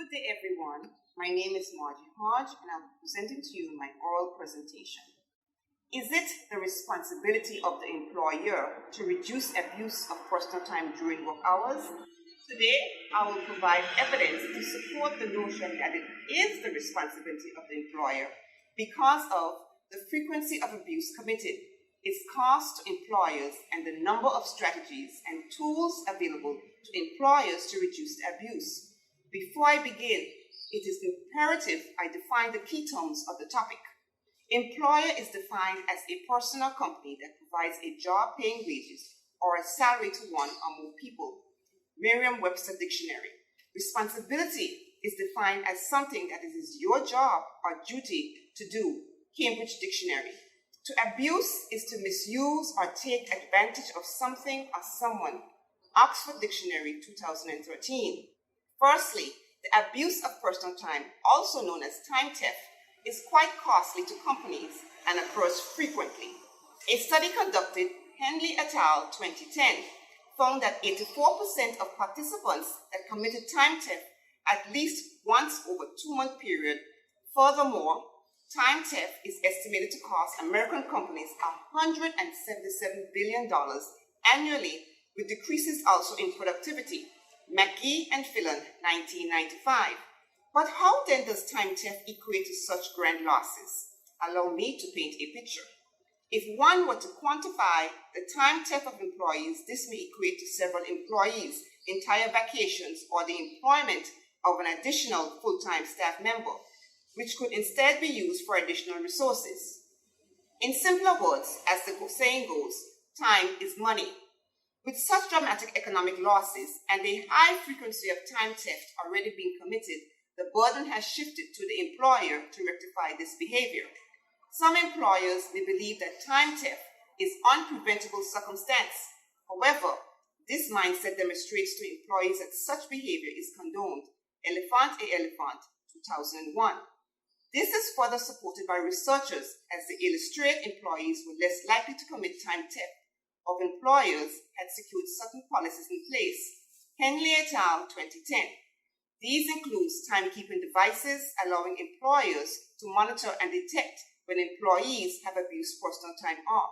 Good day, everyone. My name is Margie Hodge, and I'll be presenting to you my oral presentation. Is it the responsibility of the employer to reduce abuse of personal time during work hours? Today, I will provide evidence to support the notion that it is the responsibility of the employer because of the frequency of abuse committed, its cost to employers, and the number of strategies and tools available to employers to reduce the abuse. Before I begin, it is imperative I define the key terms of the topic. Employer is defined as a person or company that provides a job paying wages or a salary to one or more people. Merriam-Webster Dictionary. Responsibility is defined as something that it is your job or duty to do. Cambridge Dictionary. To abuse is to misuse or take advantage of something or someone. Oxford Dictionary, 2013. Firstly, the abuse of personal time, also known as time theft, is quite costly to companies and occurs frequently. A study conducted, Henley et al. 2010, found that 84% of participants that committed time theft at least once over a 2-month period. Furthermore, time theft is estimated to cost American companies $177 billion annually, with decreases also in productivity. McGee and Phelan, 1995. But how then does time theft equate to such grand losses? Allow me to paint a picture. If one were to quantify the time theft of employees, this may equate to several employees' entire vacations or the employment of an additional full-time staff member, which could instead be used for additional resources. In simpler words, as the saying goes, time is money. With such dramatic economic losses and a high frequency of time theft already being committed, the burden has shifted to the employer to rectify this behavior. Some employers may believe that time theft is an unpreventable circumstance. However, this mindset demonstrates to employees that such behavior is condoned. Elephant et Elephant, 2001. This is further supported by researchers as they illustrate employees were less likely to commit time theft of employers had secured certain policies in place. Henley et al. 2010. These include timekeeping devices allowing employers to monitor and detect when employees have abused personal time off.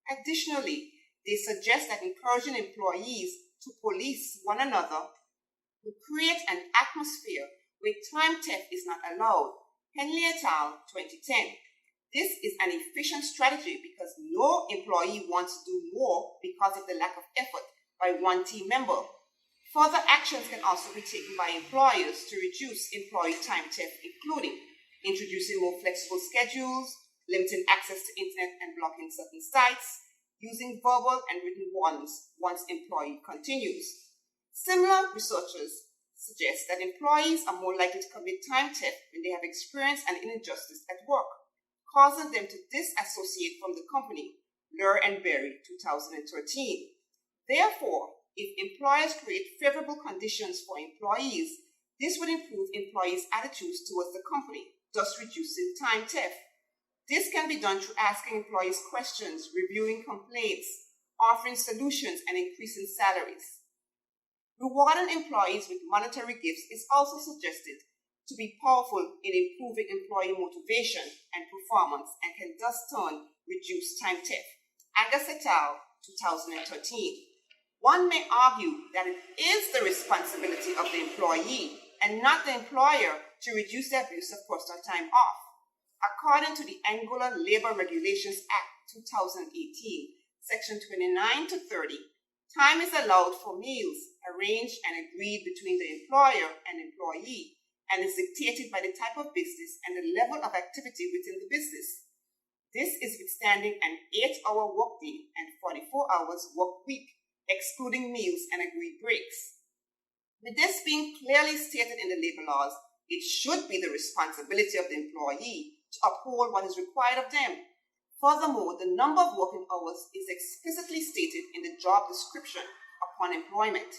Additionally, they suggest that encouraging employees to police one another will create an atmosphere where time theft is not allowed. Henley et al. 2010. This is an efficient strategy because no employee wants to do more because of the lack of effort by one team member. Further actions can also be taken by employers to reduce employee time theft, including introducing more flexible schedules, limiting access to internet and blocking certain sites, using verbal and written warnings once employee continues. Similar researchers suggest that employees are more likely to commit time theft when they have experienced an injustice at work, causing them to disassociate from the company. Lur and Berry, 2013. Therefore, if employers create favorable conditions for employees, this would improve employees' attitudes towards the company, thus reducing time theft. This can be done through asking employees questions, reviewing complaints, offering solutions, and increasing salaries. Rewarding employees with monetary gifts is also suggested to be powerful in improving employee motivation and performance and can thus reduce time theft. Angus et al. 2013. One may argue that it is the responsibility of the employee and not the employer to reduce the abuse of personal time off. According to the Angola Labor Regulations Act 2018, Section 29 to 30, time is allowed for meals arranged and agreed between the employer and employee, and is dictated by the type of business and the level of activity within the business. This is withstanding an 8-hour workday and 44 hours work week, excluding meals and agreed breaks. With this being clearly stated in the labor laws, it should be the responsibility of the employee to uphold what is required of them. Furthermore, the number of working hours is explicitly stated in the job description upon employment.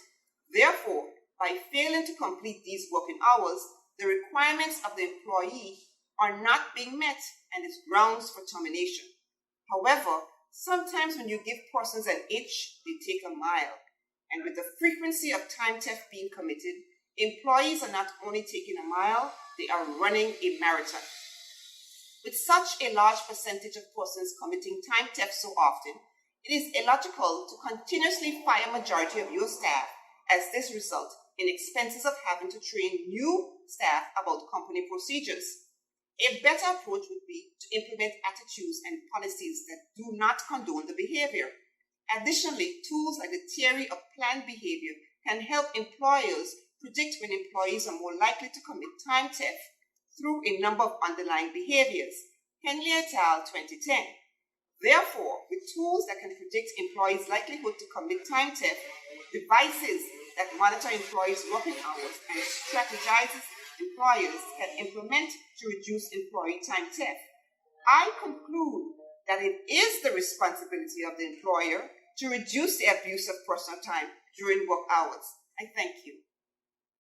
Therefore, by failing to complete these working hours, the requirements of the employee are not being met and is grounds for termination. However, sometimes when you give persons an inch, they take a mile. And with the frequency of time theft being committed, Employees are not only taking a mile, they are running a marathon. With such a large percentage of persons committing time theft so often, it is illogical to continuously fire a majority of your staff, as this results in expenses of having to train new staff about company procedures. A better approach would be to implement attitudes and policies that do not condone the behavior. Additionally, tools like the theory of planned behavior can help employers predict when employees are more likely to commit time theft through a number of underlying behaviors. Henley et al. 2010. Therefore, with tools that can predict employees' likelihood to commit time theft, devices that monitor employees' working hours, and strategizes employers can implement to reduce employee time theft, I conclude that it is the responsibility of the employer to reduce the abuse of personal time during work hours. I thank you.